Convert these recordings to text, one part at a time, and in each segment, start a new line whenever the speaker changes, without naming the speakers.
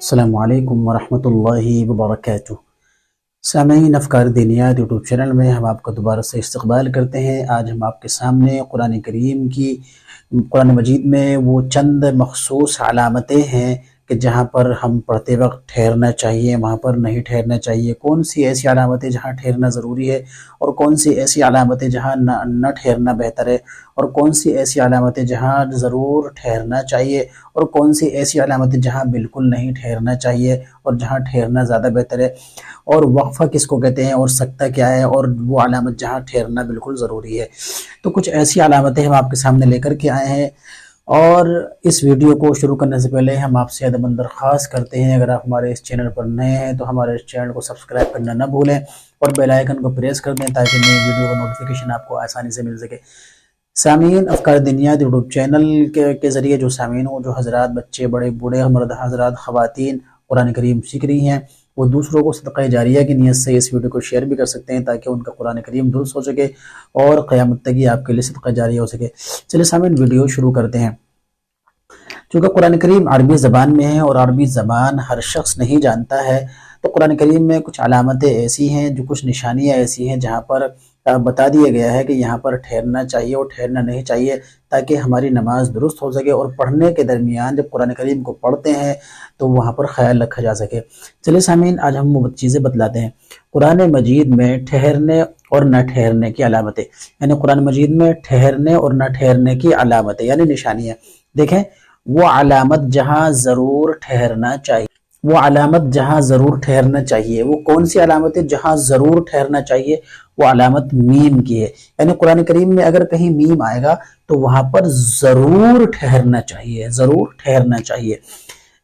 السلام علیکم ورحمۃ اللہ وبرکاتہ۔ سامعین افکار دینیات یوٹیوب چینل میں ہم آپ کا دوبارہ سے استقبال کرتے ہیں۔ آج ہم آپ کے سامنے قرآن مجید میں وہ چند مخصوص علامتیں ہیں کہ جہاں پر ہم پڑھتے وقت ٹھہرنا چاہیے، وہاں پر نہیں ٹھہرنا چاہیے۔ کون سی ایسی علامتیں جہاں ٹھہرنا ضروری ہے اور کون سی ایسی علامتیں جہاں نہ ٹھہرنا بہتر ہے، اور کون سی ایسی علامتیں جہاں ضرور ٹھہرنا چاہیے، اور کون سی ایسی علامتیں جہاں بالکل نہیں ٹھہرنا چاہیے اور جہاں ٹھہرنا زیادہ بہتر ہے، اور وقفہ کس کو کہتے ہیں، اور سکتہ کیا ہے، اور وہ علامت جہاں ٹھہرنا بالکل ضروری ہے۔ تو کچھ ایسی علامتیں ہم آپ کے سامنے لے کر کے آئے ہیں، اور اس ویڈیو کو شروع کرنے سے پہلے ہم آپ سے ادب درخواست کرتے ہیں، اگر آپ ہمارے اس چینل پر نئے ہیں تو ہمارے اس چینل کو سبسکرائب کرنا نہ بھولیں اور بیل آئیکن کو پریس کر دیں تاکہ نئی ویڈیو کا نوٹیفیکیشن آپ کو آسانی سے مل سکے۔ سامعین افکار دینیات یوٹیوب چینل کے ذریعے جو سامعین ہوں، جو حضرات، بچے، بڑے بوڑھے، مرد حضرات، خواتین قرآن کریم سیکھ رہی ہیں، وہ دوسروں کو صدقہ جاریہ کی نیت سے اس ویڈیو کو شیئر بھی کر سکتے ہیں تاکہ ان کا قرآن کریم درست ہو سکے اور قیامت تک یہ آپ کے لیے صدقہ جاریہ ہو سکے۔ چلیے سامعین ویڈیو شروع کرتے ہیں۔ چونکہ قرآن کریم عربی زبان میں ہے اور عربی زبان ہر شخص نہیں جانتا ہے، تو قرآن کریم میں کچھ علامتیں ایسی ہیں، جو کچھ نشانیاں ایسی ہیں جہاں پر بتا دیا گیا ہے کہ یہاں پر ٹھہرنا چاہیے اور ٹھہرنا نہیں چاہیے تاکہ ہماری نماز درست ہو سکے، اور پڑھنے کے درمیان جب قرآن کریم کو پڑھتے ہیں تو وہاں پر خیال رکھا جا سکے۔ چلیے سامعین آج ہم وہ چیزیں بتلاتے ہیں۔ قرآن مجید میں ٹھہرنے اور نہ ٹھہرنے کی علامتیں، یعنی قرآن مجید میں ٹھہرنے اور نہ ٹھہرنے کی علامتیں یعنی نشانیاں۔ دیکھیں، وہ علامت جہاں ضرور ٹھہرنا چاہیے، وہ علامت جہاں ضرور ٹھہرنا چاہیے، وہ کون سی علامت ہے جہاں ضرور ٹھہرنا چاہیے؟ وہ علامت میم کی ہے، یعنی قرآن کریم میں اگر کہیں میم آئے گا تو وہاں پر ضرور ٹھہرنا چاہیے، ضرور ٹھہرنا چاہیے۔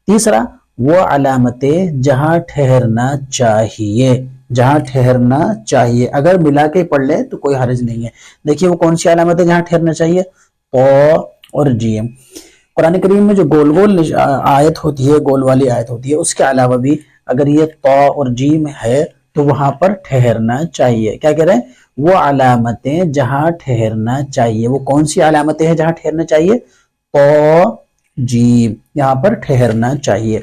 تیسرا، وہ علامتیں جہاں ٹھہرنا چاہیے، جہاں ٹھہرنا چاہیے، اگر ملا کے پڑھ لیں تو کوئی حرج نہیں ہے۔ دیکھیے وہ کون سی علامت ہے جہاں ٹھہرنا چاہیے؟ تو اور جیم۔ قرآن کریم میں جو گول گول آیت ہوتی ہے، گول والی آیت ہوتی ہے، اس کے علاوہ بھی اگر یہ تو اور جیم ہے تو وہاں پر ٹھہرنا چاہیے۔ کیا کہہ رہے ہیں؟ وہ علامتیں جہاں ٹھہرنا چاہیے۔ وہ کون سی علامتیں ہیں جہاں ٹھہرنا چاہیے؟ تو جیم، یہاں پر ٹھہرنا چاہیے۔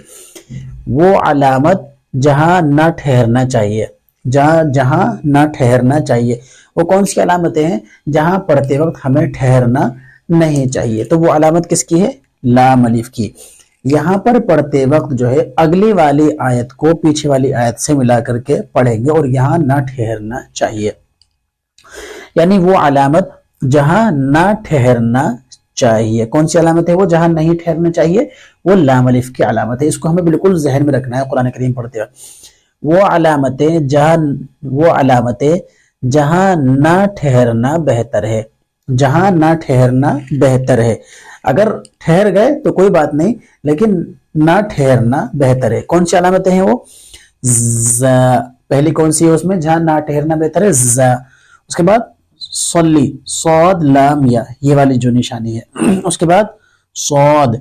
وہ علامت جہاں نہ ٹھہرنا چاہیے، جہاں نہ ٹھہرنا چاہیے، وہ کون سی علامتیں ہیں؟ جہاں پڑھتے وقت ہمیں ٹھہرنا نہیں چاہیے۔ تو وہ علامت کس کی ہے؟ لام الف کی۔ یہاں پر پڑھتے وقت جو ہے اگلی والی آیت کو پیچھے والی آیت سے ملا کر کے پڑھیں گے اور یہاں نہ ٹھہرنا چاہیے، یعنی وہ علامت جہاں نہ ٹھہرنا چاہیے۔ کون سی علامت ہے وہ جہاں نہیں ٹھہرنا چاہیے؟ وہ لام الف کی علامت ہے۔ اس کو ہمیں بالکل ذہن میں رکھنا ہے قرآن کریم پڑھتے وقت۔ وہ علامتیں جہاں نہ ٹھہرنا بہتر ہے، جہاں نہ ٹھہرنا بہتر ہے۔ اگر ٹھہر گئے تو کوئی بات نہیں، لیکن نہ ٹھہرنا بہتر ہے۔ کون سی علامتیں ہیں وہ؟ پہلی کون سی ہے اس میں جہاں نہ ٹھہرنا بہتر ہے؟ اس کے بعد صلی، صاد لام یا، یہ والی جو نشانی ہے، اس کے بعد صاد،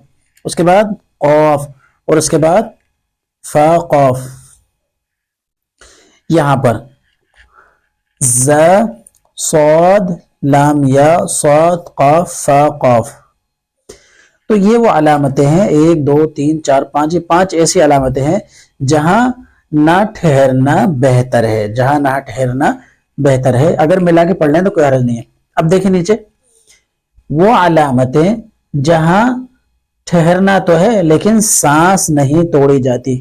اس کے بعد قاف، اور اس کے بعد فا قاف۔ یہاں پر صاد لام یا، صاد قاف فا قاف۔ تو یہ وہ علامتیں ہیں، 1 2 3 4 5، یہ 5 ایسی علامتیں ہیں جہاں نہ ٹھہرنا بہتر ہے، جہاں نہ ٹھہرنا بہتر ہے۔ اگر ملا کے پڑھ لیں تو کوئی حرج نہیں ہے۔ اب دیکھیں نیچے، وہ علامتیں جہاں ٹھہرنا تو ہے لیکن سانس نہیں توڑی جاتی،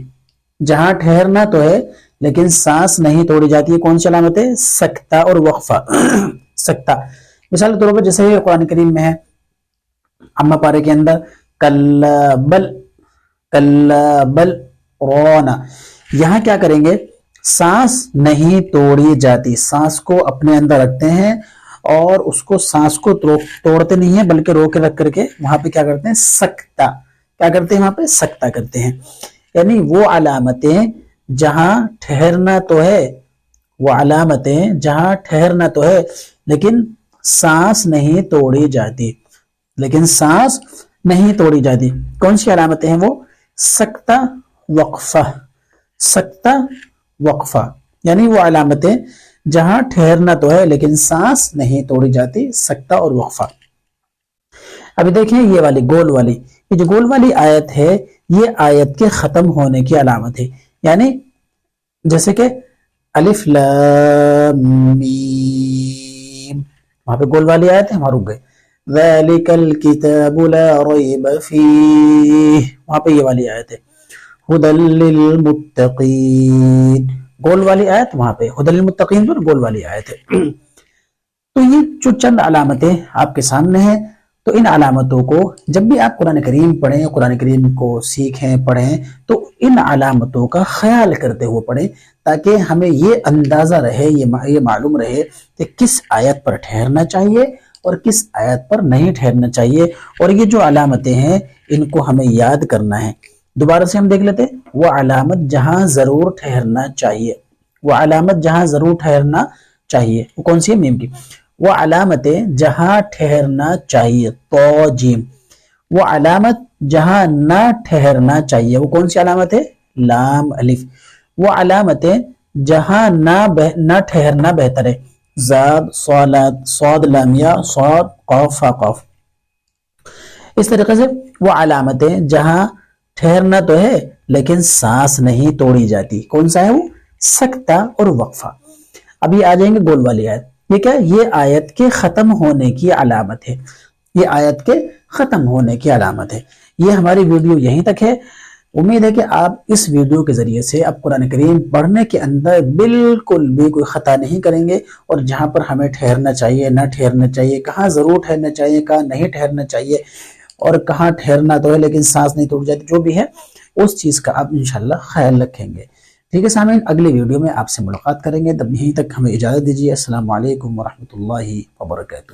جہاں ٹھہرنا تو ہے لیکن سانس نہیں توڑی جاتی، کون سی علامت ہے؟ سکتہ اور وقفہ۔ سکتہ مثال کے طور پر جیسے قرآن کریم میں ہے اما پارے کے اندر کلبل رونا، یہاں کیا کریں گے؟ سانس نہیں توڑی جاتی، سانس کو اپنے اندر رکھتے ہیں اور اس کو سانس کو توڑتے نہیں ہیں بلکہ روک رکھ کر کے وہاں پہ کیا کرتے ہیں؟ سکتہ، کیا کرتے ہیں وہاں پہ؟ سکتہ کرتے ہیں۔ یعنی وہ علامتیں جہاں ٹھہرنا تو ہے، وہ علامتیں جہاں ٹھہرنا تو ہے لیکن سانس نہیں توڑی جاتی، لیکن سانس نہیں توڑی جاتی۔ کون سی علامتیں ہیں وہ؟ سکتہ وقفہ، سکتہ وقفہ، یعنی وہ علامتیں جہاں ٹھہرنا تو ہے لیکن سانس نہیں توڑی جاتی، سکتہ اور وقفہ۔ ابھی دیکھیں یہ والی گول والی، یہ جو گول والی آیت ہے یہ آیت کے ختم ہونے کی علامت ہے. یعنی جیسے کہ الف لام میم، وہاں پہ گول والی آیت ہے، وہاں رک گئے. ذالک الکتاب لا ریب فیہ، وہاں پہ یہ والی آیت ہے. ہدی للمتقین، گول والی آیت وہاں پہ، ہدی للمتقین پر گول والی آیت ہے. تو یہ جو چند علامتیں آپ کے سامنے ہیں، تو ان علامتوں کو جب بھی آپ قرآن کریم پڑھیں، قرآن کریم کو سیکھیں، پڑھیں، تو ان علامتوں کا خیال کرتے ہوئے پڑھیں تاکہ ہمیں یہ اندازہ رہے، یہ معلوم رہے کہ کس آیت پر ٹھہرنا چاہیے اور کس آیت پر نہیں ٹھہرنا چاہیے. اور یہ جو علامتیں ہیں ان کو ہمیں یاد کرنا ہے. دوبارہ سے ہم دیکھ لیتے ہیں. وہ علامت جہاں ضرور ٹھہرنا چاہیے، وہ علامت جہاں ضرور ٹھہرنا چاہیے، وہ کون سی ہے؟ میم کی. وہ علامتیں جہاں ٹھہرنا چاہیے، تو جیم. وہ علامت جہاں نہ ٹھہرنا چاہیے، وہ کون سی علامت ہے؟ لام الف. وہ علامتیں جہاں نہ ٹھہرنا بہتر ہے، زاد صاد لامیا صاد قاف فا قاف. اس طریقے سے وہ علامتیں جہاں ٹھہرنا تو ہے لیکن سانس نہیں توڑی جاتی، کون سا ہے وہ؟ سکتہ اور وقفہ. ابھی آ جائیں گے گول والی آیت. یہ کیا؟ یہ آیت کے ختم ہونے کی علامت ہے، یہ آیت کے ختم ہونے کی علامت ہے. یہ ہماری ویڈیو یہیں تک ہے. امید ہے کہ آپ اس ویڈیو کے ذریعے سے اب قرآن کریم پڑھنے کے اندر بالکل بھی کوئی خطا نہیں کریں گے، اور جہاں پر ہمیں ٹھہرنا چاہیے، نہ ٹھہرنا چاہیے، کہاں ضرور ٹھہرنا چاہیے، کہاں نہیں ٹھہرنا چاہیے، اور کہاں ٹھہرنا تو ہے لیکن سانس نہیں ٹوٹ جاتی، جو بھی ہے اس چیز کا آپ انشاءاللہ خیال رکھیں گے. ٹھیک ہے سامعین، اگلی ویڈیو میں آپ سے ملاقات کریں گے. تب یہیں تک ہمیں اجازت دیجیے. السلام علیکم ورحمۃ اللہ وبرکاتہ.